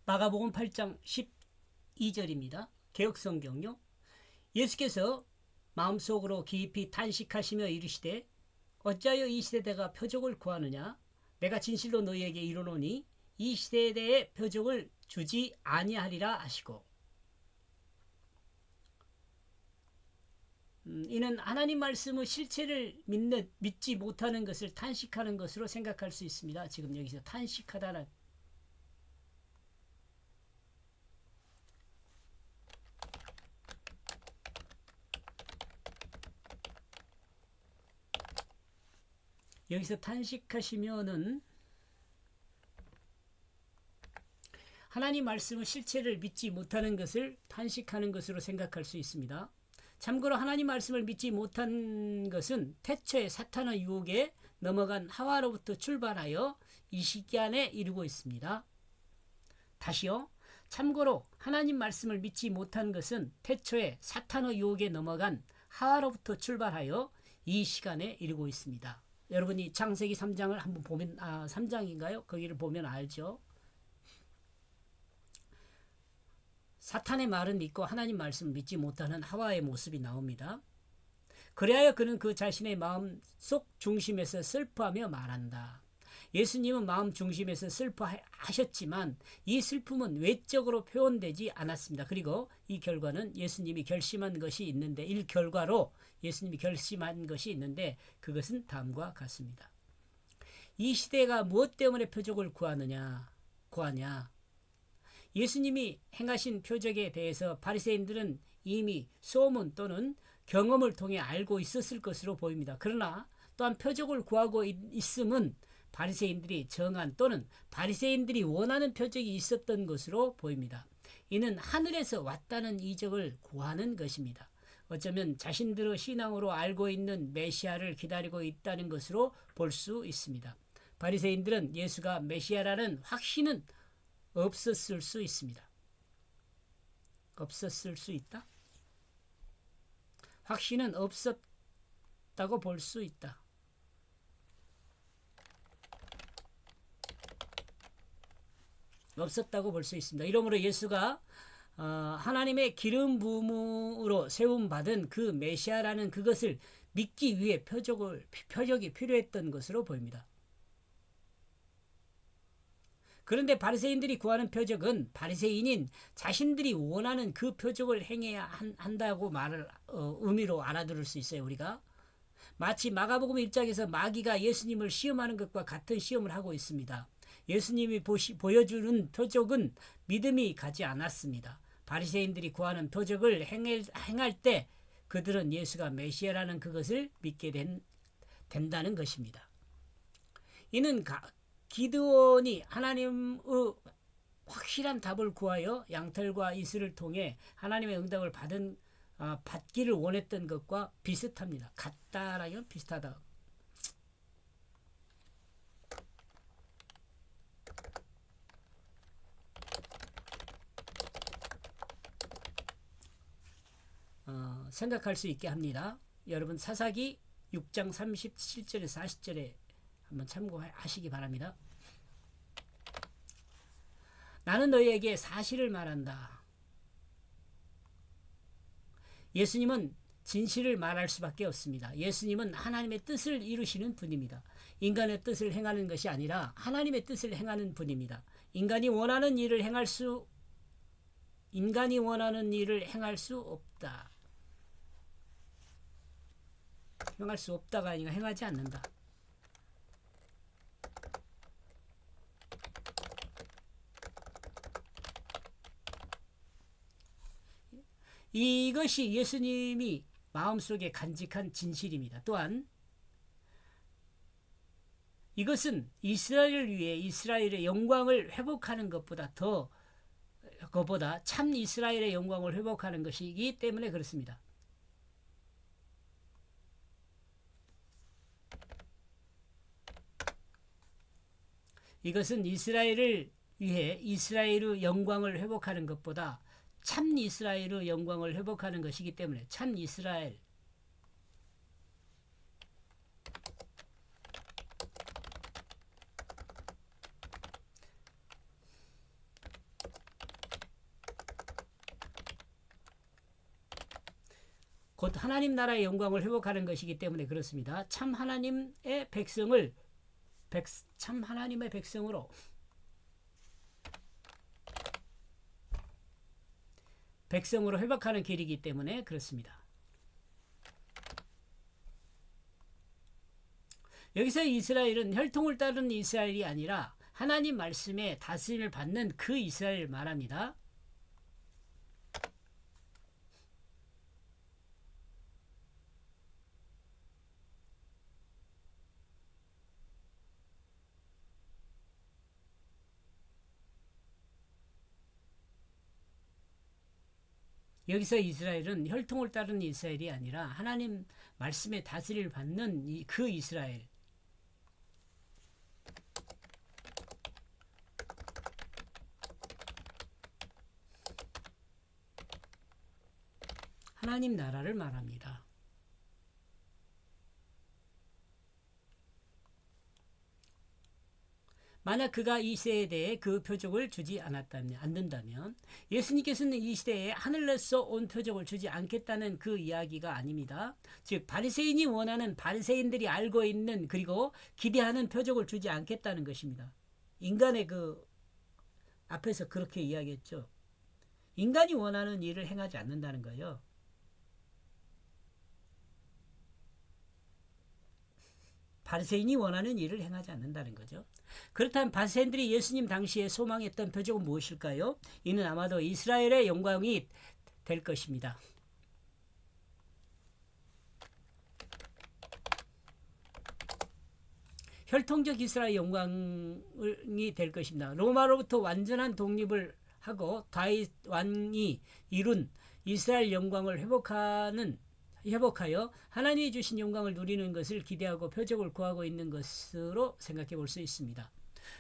마가복음 8장 12절입니다. 개역성경요. 예수께서 마음속으로 깊이 탄식하시며 이르시되 어찌하여 이 시대가 표적을 구하느냐. 내가 진실로 너희에게 이르노니 이 시대에 표적을 주지 아니하리라 하시고, 이는 하나님 말씀의 실체를 믿지 못하는 것을 탄식하는 것으로 생각할 수 있습니다. 지금 여기서 탄식하다는 여기서 탄식하시면은 하나님 말씀의 실체를 믿지 못하는 것을 탄식하는 것으로 생각할 수 있습니다. 참고로 하나님 말씀을 믿지 못한 것은 태초에 사탄의 유혹에 넘어간 하와로부터 출발하여 이 시기안에 이르고 있습니다. 다시요. 참고로 하나님 말씀을 믿지 못한 것은 태초에 사탄의 유혹에 넘어간 하와로부터 출발하여 이 시간에 이르고 있습니다. 여러분이 창세기 3장을 한번 보면 3장인가요? 거기를 보면 알죠. 사탄의 말은 믿고 하나님 말씀을 믿지 못하는 하와의 모습이 나옵니다. 그래야 그는 그 자신의 마음 속 중심에서 슬퍼하며 말한다. 예수님은 마음 중심에서 슬퍼하셨지만 이 슬픔은 외적으로 표현되지 않았습니다. 그리고 이 결과는 예수님이 결심한 것이 있는데, 이 결과로 예수님이 결심한 것이 있는데 그것은 다음과 같습니다. 이 시대가 무엇 때문에 표적을 구하냐? 예수님이 행하신 표적에 대해서 바리새인들은 이미 소문 또는 경험을 통해 알고 있었을 것으로 보입니다. 그러나 또한 표적을 구하고 있음은 바리새인들이 정한 또는 바리새인들이 원하는 표적이 있었던 것으로 보입니다. 이는 하늘에서 왔다는 이적을 구하는 것입니다. 어쩌면 자신들의 신앙으로 알고 있는 메시아를 기다리고 있다는 것으로 볼 수 있습니다. 바리새인들은 예수가 메시아라는 확신은 없었을 수 있습니다. 없었을 수 있다? 확신은 없었다고 볼 수 있다. 없었다고 볼 수 있습니다. 이러므로 예수가 하나님의 기름 부음으로 세움받은 그 메시아라는 그것을 믿기 위해 표적이 필요했던 것으로 보입니다. 그런데 바리새인들이 구하는 표적은 바리새인인 자신들이 원하는 그 표적을 행해야 한다고 의미로 알아들을 수 있어요. 우리가 마치 마가복음 1장에서 마귀가 예수님을 시험하는 것과 같은 시험을 하고 있습니다. 예수님이 보여주는 표적은 믿음이 가지 않았습니다. 바리새인들이 구하는 표적을 행할 때 그들은 예수가 메시아라는 그것을 믿게 된다는 것입니다. 이는 기드온이 하나님의 확실한 답을 구하여 양털과 이슬을 통해 하나님의 응답을 받기를 원했던 것과 비슷합니다. 같다라면 비슷하다. 생각할 수 있게 합니다. 여러분 사사기 6장 37절에서 40절에 한번 참고하시기 바랍니다. 나는 너희에게 사실을 말한다. 예수님은 진실을 말할 수밖에 없습니다. 예수님은 하나님의 뜻을 이루시는 분입니다. 인간의 뜻을 행하는 것이 아니라 하나님의 뜻을 행하는 분입니다. 인간이 원하는 일을 행할 수 없다. 행할 수 없다가 아니라 행하지 않는다. 이것이 예수님이 마음속에 간직한 진실입니다. 또한 이것은 이스라엘을 위해 이스라엘의 영광을 회복하는 것보다 참 이스라엘의 영광을 회복하는 것이기 때문에 그렇습니다. 이것은 이스라엘을 위해 이스라엘의 영광을 회복하는 것보다 참 이스라엘의 영광을 회복하는 것이기 때문에 참 이스라엘, 곧 하나님 나라의 영광을 회복하는 것이기 때문에 그렇습니다. 참 하나님의 백성을 참 하나님의 백성으로 회복하는 길이기 때문에 그렇습니다. 여기서 이스라엘은 혈통을 따르는 이스라엘이 아니라 하나님 말씀에 다스림을 받는 그 이스라엘을 말합니다. 여기서 이스라엘은 혈통을 따르는 이스라엘이 아니라 하나님 말씀에 다스림을 받는 그 이스라엘. 하나님 나라를 말합니다. 만약 그가 이 시대에 대해 그 표적을 주지 않는다면 예수님께서는 이 시대에 하늘에서 온 표적을 주지 않겠다는 그 이야기가 아닙니다. 즉 바리새인이 원하는 바리새인들이 알고 있는 그리고 기대하는 표적을 주지 않겠다는 것입니다. 인간의 그 앞에서 그렇게 이야기했죠. 인간이 원하는 일을 행하지 않는다는 거예요. 바리새인이 원하는 일을 행하지 않는다는 거죠. 그렇다면 바리새인들이 예수님 당시에 소망했던 표적은 무엇일까요? 이는 아마도 이스라엘의 영광이 될 것입니다. 혈통적 이스라엘 영광이 될 것입니다. 로마로부터 완전한 독립을 하고 다윗 왕이 이룬 이스라엘 영광을 회복하여 하나님이 주신 영광을 누리는 것을 기대하고 표적을 구하고 있는 것으로 생각해 볼 수 있습니다.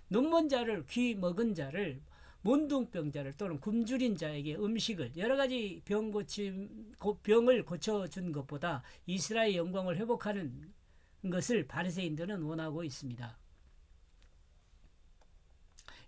눈먼 자를, 귀 먹은 자를, 문둥병자를 또는 굶주린 자에게 음식을 여러 가지 병을 고쳐준 것보다 이스라엘 영광을 회복하는 것을 바리새인들은 원하고 있습니다.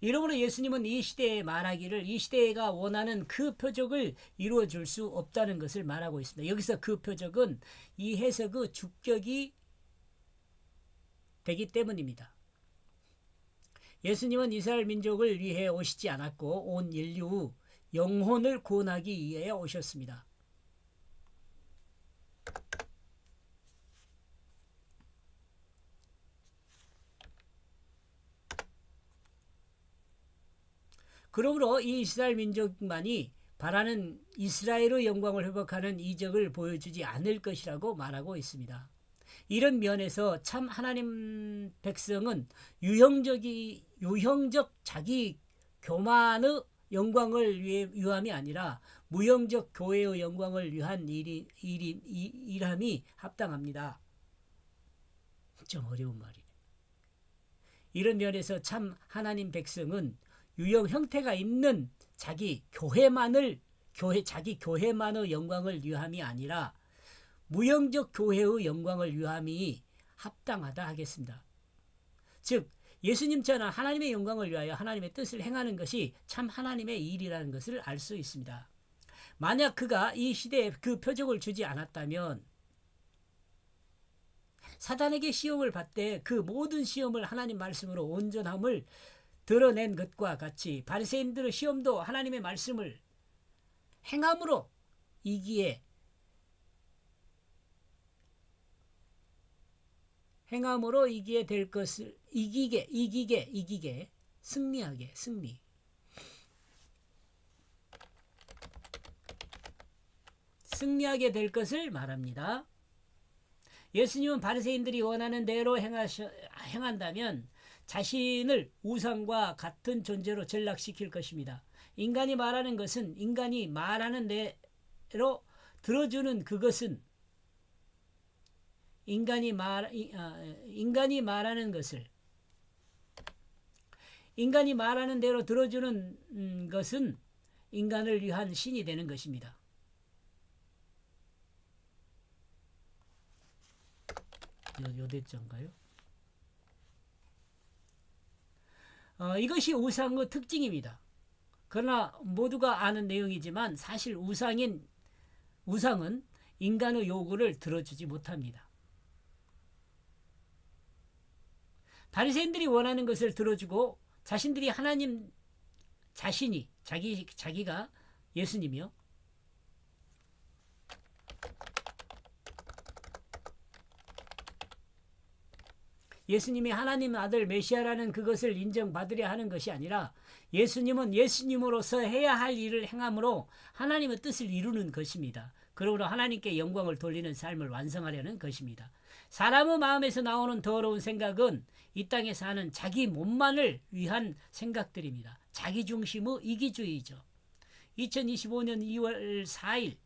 이러므로 예수님은 이 시대에 말하기를 이 시대가 원하는 그 표적을 이루어줄 수 없다는 것을 말하고 있습니다. 여기서 그 표적은 이 해석의 주격이 되기 때문입니다. 예수님은 이스라엘 민족을 위해 오시지 않았고 온 인류 영혼을 구원하기 위해 오셨습니다. 그러므로 이 이스라엘 민족만이 바라는 이스라엘의 영광을 회복하는 이적을 보여주지 않을 것이라고 말하고 있습니다. 이런 면에서 참 하나님 백성은 유형적 자기 교만의 영광을 위함이 아니라 무형적 교회의 영광을 위한 일함이 합당합니다. 좀 어려운 말이네. 이런 면에서 참 하나님 백성은 유형 형태가 있는 자기 교회만의 영광을 위함이 아니라 무형적 교회의 영광을 위함이 합당하다 하겠습니다. 즉 예수님처럼 하나님의 영광을 위하여 하나님의 뜻을 행하는 것이 참 하나님의 일이라는 것을 알 수 있습니다. 만약 그가 이 시대에 그 표적을 주지 않았다면 사단에게 시험을 받되 그 모든 시험을 하나님 말씀으로 온전함을 드러낸 것과 같이 바리새인들의 시험도 하나님의 말씀을 행함으로 이기게 될 것을 이기게 승리하게 될 것을 말합니다. 예수님은 바리새인들이 원하는 대로 행한다면 자신을 우상과 같은 존재로 전락시킬 것입니다. 인간이 말하는 것은 인간이 말하는 대로 들어주는 그것은 인간이 말하는 대로 들어주는 것은 인간을 위한 신이 되는 것입니다. 요 대자인가요? 이것이 우상의 특징입니다. 그러나 모두가 아는 내용이지만 사실 우상은 인간의 요구를 들어주지 못합니다. 바리새인들이 원하는 것을 들어주고 자신들이 하나님 자신이 자기가 예수님이요. 예수님이 하나님 아들 메시아라는 그것을 인정받으려 하는 것이 아니라 예수님은 예수님으로서 해야 할 일을 행함으로 하나님의 뜻을 이루는 것입니다. 그러므로 하나님께 영광을 돌리는 삶을 완성하려는 것입니다. 사람의 마음에서 나오는 더러운 생각은 이 땅에 사는 자기 몸만을 위한 생각들입니다. 자기중심의 이기주의죠. 2025년 2월 4일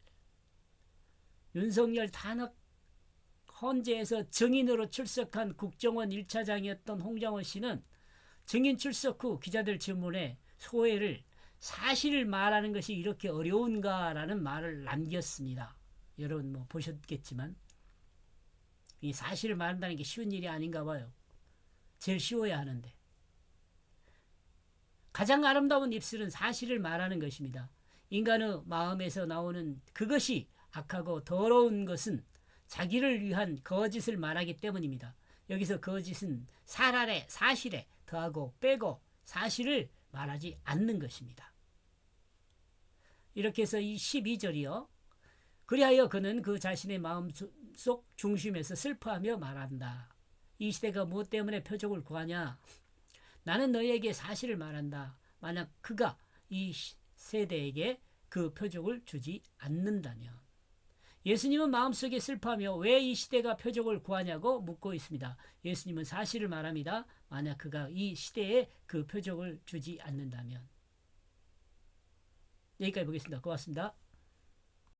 윤석열 탄핵 헌재에서 증인으로 출석한 국정원 1차장이었던 홍장원 씨는 증인 출석 후 기자들 질문에 소회를 사실을 말하는 것이 이렇게 어려운가라는 말을 남겼습니다. 여러분 뭐 보셨겠지만 이 사실을 말한다는 게 쉬운 일이 아닌가 봐요. 제일 쉬워야 하는데. 가장 아름다운 입술은 사실을 말하는 것입니다. 인간의 마음에서 나오는 그것이 악하고 더러운 것은 자기를 위한 거짓을 말하기 때문입니다. 여기서 거짓은 사실에 더하고 빼고 사실을 말하지 않는 것입니다. 이렇게 해서 이 12절이요. 그리하여 그는 그 자신의 마음속 중심에서 슬퍼하며 말한다. 이 시대가 무엇 때문에 표적을 구하냐? 나는 너희에게 사실을 말한다. 만약 그가 이 세대에게 그 표적을 주지 않는다면. 예수님은 마음속에 슬퍼하며 왜 이 시대가 표적을 구하냐고 묻고 있습니다. 예수님은 사실을 말합니다. 만약 그가 이 시대에 그 표적을 주지 않는다면. 여기까지 보겠습니다. 고맙습니다.